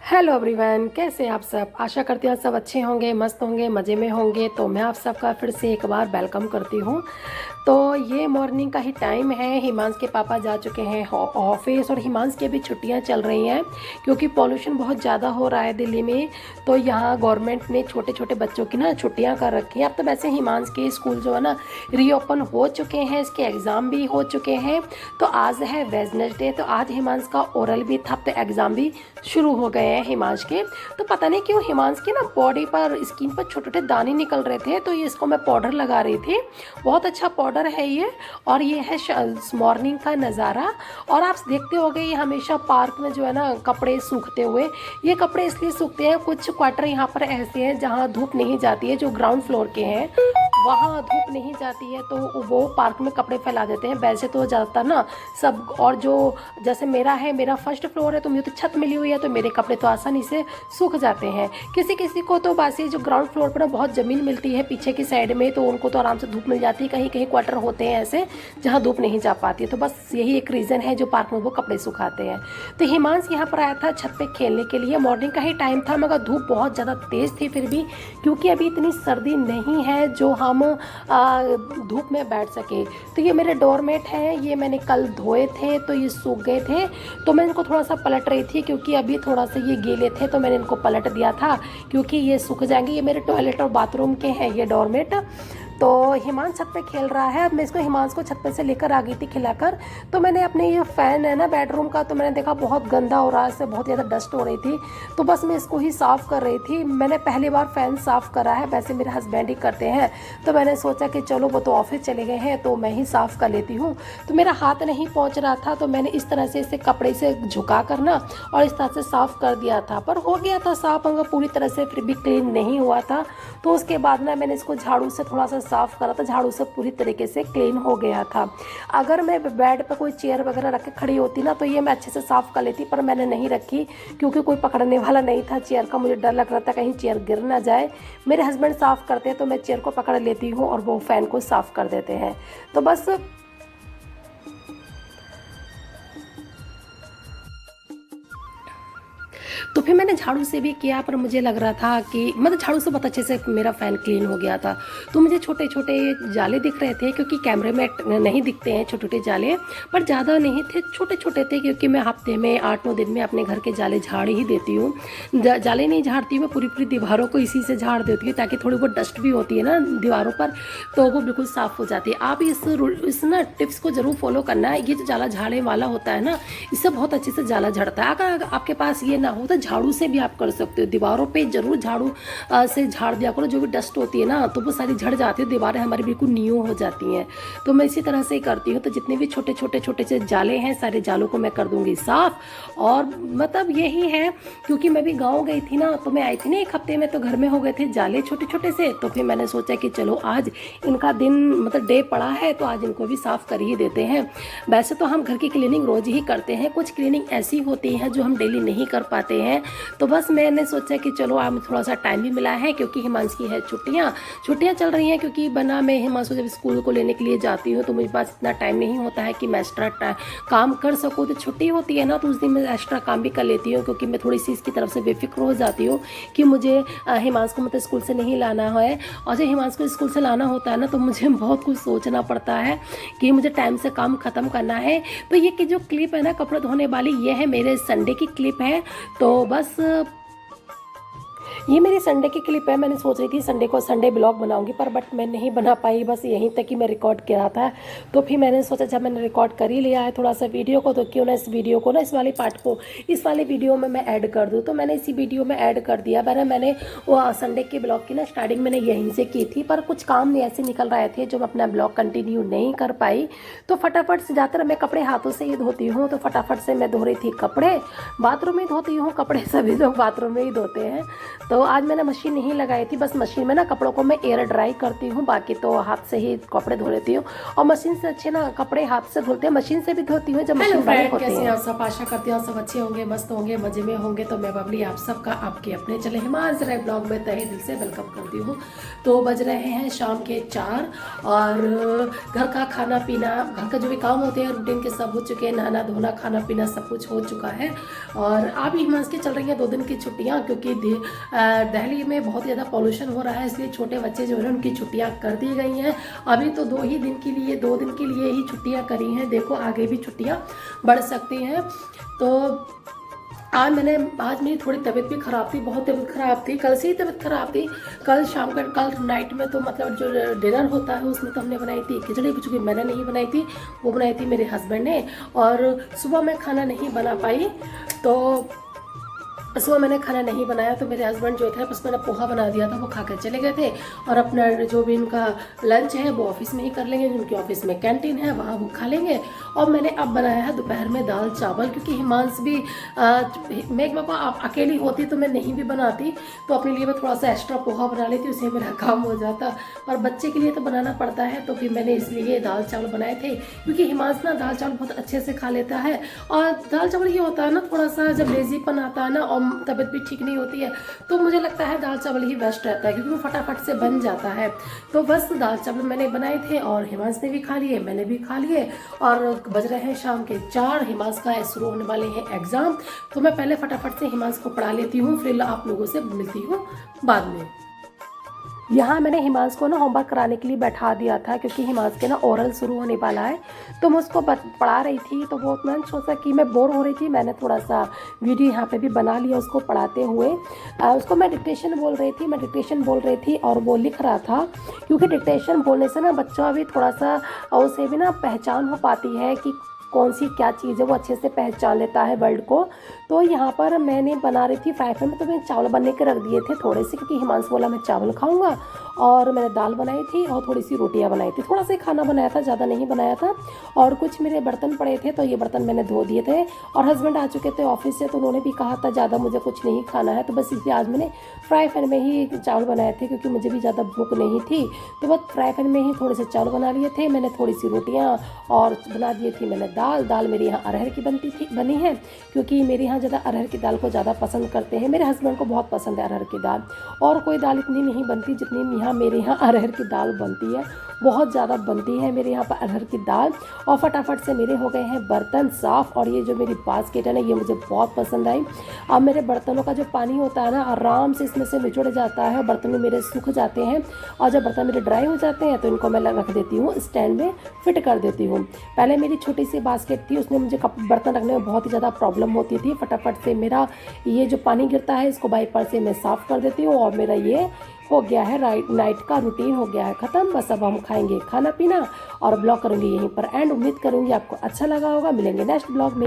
Hello everyone, कैसे हैं आप सब। आशा करती हूँ सब अच्छे होंगे, मस्त होंगे, मज़े में होंगे। तो मैं आप सबका फिर से एक बार वेलकम करती हूँ। तो ये मॉर्निंग का ही टाइम है। हिमांश के पापा जा चुके हैं ऑफिस और हिमांश की अभी छुट्टियाँ चल रही हैं क्योंकि पॉल्यूशन बहुत ज़्यादा हो रहा है दिल्ली में। तो यहाँ गवर्नमेंट ने छोटे छोटे बच्चों की ना छुट्टियाँ कर रखी हैं। अब तो वैसे हिमांश के स्कूल जो है ना रीओपन हो चुके हैं, इसके एग्ज़ाम भी हो चुके हैं। तो आज है वेडनेसडे, तो आज हिमांश का ओरल भी था, तो एग्ज़ाम भी शुरू हो गए हैं हिमांश के। तो पता नहीं क्यों हिमांश की ना बॉडी पर, स्किन पर छोटे छोटे दाने निकल रहे थे, तो ये इसको मैं पाउडर लगा रही थी। बहुत अच्छा पाउडर है ये। और ये है मॉर्निंग का नज़ारा। और आप देखते होंगे ये हमेशा पार्क में जो है ना कपड़े सूखते हुए, ये कपड़े इसलिए सूखते हैं, कुछ क्वार्टर यहाँ पर ऐसे हैं जहाँ धूप नहीं जाती है, जो ग्राउंड फ्लोर के हैं वहाँ धूप नहीं जाती है, तो वो पार्क में कपड़े फैला देते हैं। वैसे तो ज़्यादातर ना सब, और जो जैसे मेरा फर्स्ट फ्लोर है तो मुझे तो छत मिली हुई है, तो मेरे कपड़े तो आसानी से सूख जाते हैं। किसी किसी को तो वैसे जो ग्राउंड फ्लोर पर ना बहुत ज़मीन मिलती है पीछे की साइड में, तो उनको तो आराम से धूप मिल जाती है। कहीं कहीं क्वार्टर होते हैं ऐसे जहाँ धूप नहीं जा पाती है, तो बस यही एक रीज़न है जो पार्क में वो कपड़े सुखाते हैं। तो हिमांश यहाँ पर आया था छत पर खेलने के लिए। मॉर्निंग का ही टाइम था, मगर धूप बहुत ज़्यादा तेज़ थी फिर भी, क्योंकि अभी इतनी सर्दी नहीं है जो हम धूप में बैठ सके। तो ये मेरे डोरमेट हैं, ये मैंने कल धोए थे तो ये सूख गए थे, तो मैं इनको थोड़ा सा पलट रही थी क्योंकि अभी थोड़ा सा ये गीले थे, तो मैंने इनको पलट दिया था क्योंकि ये सूख जाएंगे। ये मेरे टॉयलेट और बाथरूम के हैं ये डोरमेट। तो हिमांश छत पे खेल रहा है। अब मैं इसको हिमांश को छत पे से लेकर आ गई थी खिलाकर। तो मैंने अपने ये फ़ैन है ना बेडरूम का, तो मैंने देखा बहुत गंदा हो रहा है, इससे बहुत ज़्यादा डस्ट हो रही थी, तो बस मैं इसको ही साफ़ कर रही थी। मैंने पहली बार फ़ैन साफ़ करा है, वैसे मेरे हस्बैंड ही करते हैं, तो मैंने सोचा कि चलो वो तो ऑफिस चले गए हैं तो मैं ही साफ़ कर लेती हूँ। तो मेरा हाथ नहीं पहुँच रहा था, तो मैंने इस तरह से इसे कपड़े से झुका कर ना और इस तरह से साफ़ कर दिया था, पर हो गया था साफ़, मगर पूरी तरह से फिर भी क्लीन नहीं हुआ था। तो उसके बाद ना मैंने इसको झाड़ू से थोड़ा सा साफ़ करा, तो झाड़ू से पूरी तरीके से क्लीन हो गया था। अगर मैं बेड पर कोई चेयर वगैरह रख के खड़ी होती ना, तो ये मैं अच्छे से साफ़ कर लेती, पर मैंने नहीं रखी क्योंकि कोई पकड़ने वाला नहीं था चेयर का। मुझे डर लग रहा था कहीं चेयर गिर ना जाए। मेरे हस्बैंड साफ़ करते हैं तो मैं चेयर को पकड़ लेती हूँ और वो फ़ैन को साफ़ कर देते हैं। तो बस तो फिर मैंने झाड़ू से भी किया, पर मुझे लग रहा था कि मतलब झाड़ू से बहुत अच्छे से मेरा फ़ैन क्लीन हो गया था। तो मुझे छोटे छोटे जाले दिख रहे थे, क्योंकि कैमरे में नहीं दिखते हैं छोटे छोटे जाले, पर ज़्यादा नहीं थे, छोटे छोटे थे, क्योंकि मैं हफ्ते में 8-9 दिन में अपने घर के जाले झाड़ ही देती हूँ। जाले नहीं झाड़ती हूँ मैं, पूरी पूरी दीवारों को इसी से झाड़ देती हूँ, ताकि थोड़ी बहुत डस्ट भी होती है ना दीवारों पर, तो वो बिल्कुल साफ़ हो जाती है। आप इस ना टिप्स को ज़रूर फॉलो करना है। ये जो जाला झाड़ने वाला होता है ना, इससे बहुत अच्छे से जाला झड़ता है। अगर आपके पास ये ना हो तो झाड़ू से भी आप कर सकते हो। दीवारों पे जरूर झाड़ू से झाड़ दिया करो, जो भी डस्ट होती है ना, तो वो सारी झड़ जाती है, दीवारें हमारी बिल्कुल न्यू हो जाती हैं। तो मैं इसी तरह से ही करती हूँ। तो जितने भी छोटे छोटे छोटे से जाले हैं, सारे जालों को मैं कर दूंगी साफ। और मतलब यही है, क्योंकि मैं भी गाँव गई थी ना, तो मैं आई थी ना 1 हफ्ते में, तो घर में हो गए थे जाले छोटे छोटे से। तो फिर मैंने सोचा कि चलो आज इनका दिन मतलब डे पड़ा है, तो आज इनको भी साफ कर ही देते हैं। वैसे तो हम घर की क्लीनिंग रोज ही करते हैं, कुछ क्लीनिंग ऐसी होती है जो हम डेली नहीं कर पाते हैं। तो बस मैंने सोचा कि चलो आज थोड़ा सा टाइम भी मिला है, क्योंकि हिमांश की है छुट्टियाँ चल रही हैं, क्योंकि बना मैं हिमांश को जब स्कूल को लेने के लिए जाती हूँ तो मुझे पास इतना टाइम नहीं होता है कि मैं एक्स्ट्रा काम कर सकूँ। तो छुट्टी होती है ना, तो उस दिन मैं एक्स्ट्रा काम भी कर लेती हूँ, क्योंकि मैं थोड़ी सी इसकी तरफ से बेफिक्र हो जाती हूँ कि मुझे हिमांश को मतलब स्कूल से नहीं लाना है। और जब हिमांश को स्कूल से लाना होता है ना, तो मुझे बहुत कुछ सोचना पड़ता है कि मुझे टाइम से काम ख़त्म करना है। तो ये कि जो क्लिप है ना कपड़े धोने वाली, ये है मेरे संडे की क्लिप है। तो बस ये मेरी संडे की क्लिप है। मैंने सोच रही थी संडे को संडे ब्लॉग बनाऊंगी, पर बट मैं नहीं बना पाई, बस यहीं तक कि मैं रिकॉर्ड किया था। तो फिर मैंने सोचा जब मैंने रिकॉर्ड कर ही लिया है थोड़ा सा वीडियो को, तो क्यों ना इस वीडियो को ना, इस वाले पार्ट को इस वाले वीडियो में मैं ऐड कर दूँ। तो मैंने इसी वीडियो में ऐड कर दिया। मैंने वो संडे के ब्लॉग की ना स्टार्टिंग मैंने यहीं से की थी, पर कुछ काम नहीं ऐसे निकल रहे थे जो मैं अपना ब्लॉग कंटिन्यू नहीं कर पाई। तो फटाफट से, ज़्यादातर मैं कपड़े हाथों से ही धोती हूँ, तो फटाफट से मैं धो रही थी कपड़े। बाथरूम में धोती हूँ कपड़े, सभी लोग बाथरूम में ही धोते हैं। तो आज मैंने मशीन नहीं लगाई थी, बस मशीन में ना कपड़ों को मैं एयर ड्राई करती हूँ, बाकी तो हाथ से ही कपड़े धो लेती हूँ। और मशीन से अच्छे ना कपड़े हाथ से धुलते हैं, मशीन से भी धोती हूँ जब मशीन बंद होती है। कैसे आप सब, आशा करती हूँ सब अच्छे होंगे, मस्त होंगे, मजे में होंगे। तो मैं बबली आप सबका आपके अपने चले हिमांश राय ब्लॉग में तहे दिल से वेलकम करती हूँ। तो बज रहे हैं शाम के 4 और घर का खाना पीना, घर का जो भी काम होते हैं रूटीन के सब हो चुके हैं, नहाना धोना खाना पीना सब कुछ हो चुका है। और अभी हिमांश की चल रही हैं 2 दिन की छुट्टियाँ, क्योंकि दिल्ली में बहुत ज़्यादा पॉल्यूशन हो रहा है, इसलिए छोटे बच्चे जो है उनकी छुट्टियाँ कर दी गई हैं। अभी तो 2 दिन के लिए ही छुट्टियाँ करी हैं, देखो आगे भी छुट्टियाँ बढ़ सकती हैं। तो आज मेरी थोड़ी तबीयत भी ख़राब थी, बहुत तबीयत ख़राब थी, कल से ही तबीयत ख़राब थी। कल नाइट में तो मतलब जो डिनर होता है उसमें तो हमने बनाई थी खिचड़ी, चूँकि मैंने नहीं बनाई थी, वो बनाई थी मेरे हस्बैंड ने। और सुबह मैं खाना नहीं बना पाई, तो सुबह मैंने खाना नहीं बनाया, तो मेरे हस्बैंड जो थे बस मैंने पोहा बना दिया था, वो खा कर चले गए थे। और अपना जो भी इनका लंच है वो ऑफिस में ही कर लेंगे, उनके ऑफिस में कैंटीन है वहाँ वो खा लेंगे। और मैंने अब बनाया है दोपहर में दाल चावल, क्योंकि हिमांश भी मैं एक बार आप अकेली होती तो मैं नहीं भी बनाती, तो अपने लिए मैं थोड़ा सा एक्स्ट्रा पोहा बना लेती, उससे मेरा काम हो जाता। और बच्चे के लिए तो बनाना पड़ता है, तो फिर मैंने इसलिए दाल चावल बनाए थे, क्योंकि हिमांश ना दाल चावल बहुत अच्छे से खा लेता है। और दाल चावल ये होता है ना, थोड़ा सा जब लेजीपन आता है ना और तबीयत भी ठीक नहीं होती है, तो मुझे लगता है दाल चावल ही बेस्ट रहता है, क्योंकि वो फटाफट से बन जाता है। तो बस दाल चावल मैंने बनाए थे और हिमांश ने भी खा लिए, मैंने भी खा लिए। और बज रहे हैं शाम के 4, हिमांश का शुरू होने वाले हैं एग्ज़ाम, तो मैं पहले फटाफट से हिमांश को पढ़ा लेती हूँ, फिर आप लोगों से मिलती हूँ बाद में। यहाँ मैंने हिमांश को ना होमवर्क कराने के लिए बैठा दिया था, क्योंकि हिमांश के ना ओरल शुरू होने वाला है, तो मैं उसको पढ़ा रही थी। तो वो मैंने सोचा कि मैं बोर हो रही थी, मैंने थोड़ा सा वीडियो यहाँ पे भी बना लिया उसको पढ़ाते हुए। उसको मैं डिक्टेशन बोल रही थी और वो लिख रहा था, क्योंकि डिक्टेशन बोलने से ना बच्चा भी थोड़ा सा उसे भी ना पहचान हो पाती है कि कौन सी क्या चीज़ है, वो अच्छे से पहचान लेता है वर्ड को। तो यहाँ पर मैंने बना रही थी फ्राई पैन में, तो मैंने चावल बनने के रख दिए थे थोड़े से, क्योंकि हिमांश बोला मैं चावल खाऊंगा। और मैंने दाल बनाई थी और थोड़ी सी रोटियाँ बनाई थी, थोड़ा सा खाना बनाया था, ज़्यादा नहीं बनाया था। और कुछ मेरे बर्तन पड़े थे, तो ये बर्तन मैंने धो दिए थे। और हस्बैंड आ चुके थे ऑफिस से, तो उन्होंने भी कहा था ज़्यादा मुझे कुछ नहीं खाना है, तो बस इसलिए आज मैंने फ्राई पैन में ही चावल बनाए थे, क्योंकि मुझे भी ज़्यादा भूख नहीं थी। तो बस फ्राई पैन में ही थोड़े से चावल बना लिए थे मैंने, थोड़ी सी रोटियाँ और बना दिए थी मैंने दाल मेरे यहाँ अरहर की बनी है, क्योंकि मेरे यहाँ ज़्यादा अरहर की दाल को ज़्यादा पसंद करते हैं, मेरे हस्बैंड को बहुत पसंद है अरहर की दाल। और कोई दाल इतनी नहीं बनती जितनी मेरे यहाँ अरहर की दाल बनती है, बहुत ज़्यादा बनती है मेरे यहाँ पर अरहर की दाल। और फटाफट से मेरे हो गए हैं बर्तन साफ़। और ये जो मेरी बास्केट है ना, ये मुझे बहुत पसंद आई। अब मेरे बर्तनों का जो पानी होता है ना, आराम से इसमें से निचोड़ जाता है, बर्तन मेरे सूख जाते हैं। और जब बर्तन मेरे ड्राई हो जाते हैं तो इनको मैं रख देती हूँ, स्टैंड में फिट कर देती हूँ। पहले मेरी छोटी सी बास्केट थी, उसमें मुझे बर्तन रखने में बहुत ही ज़्यादा प्रॉब्लम होती थी। फटाफट से मेरा ये जो पानी गिरता है इसको वाइपर से मैं साफ़ कर देती हूँ, और मेरा ये हो गया है नाइट का रूटीन हो गया है ख़त्म। बस अब हम खाएंगे खाना पीना और ब्लॉग करूँगी यहीं पर एंड। उम्मीद करूँगी आपको अच्छा लगा होगा, मिलेंगे नेक्स्ट ब्लॉग में।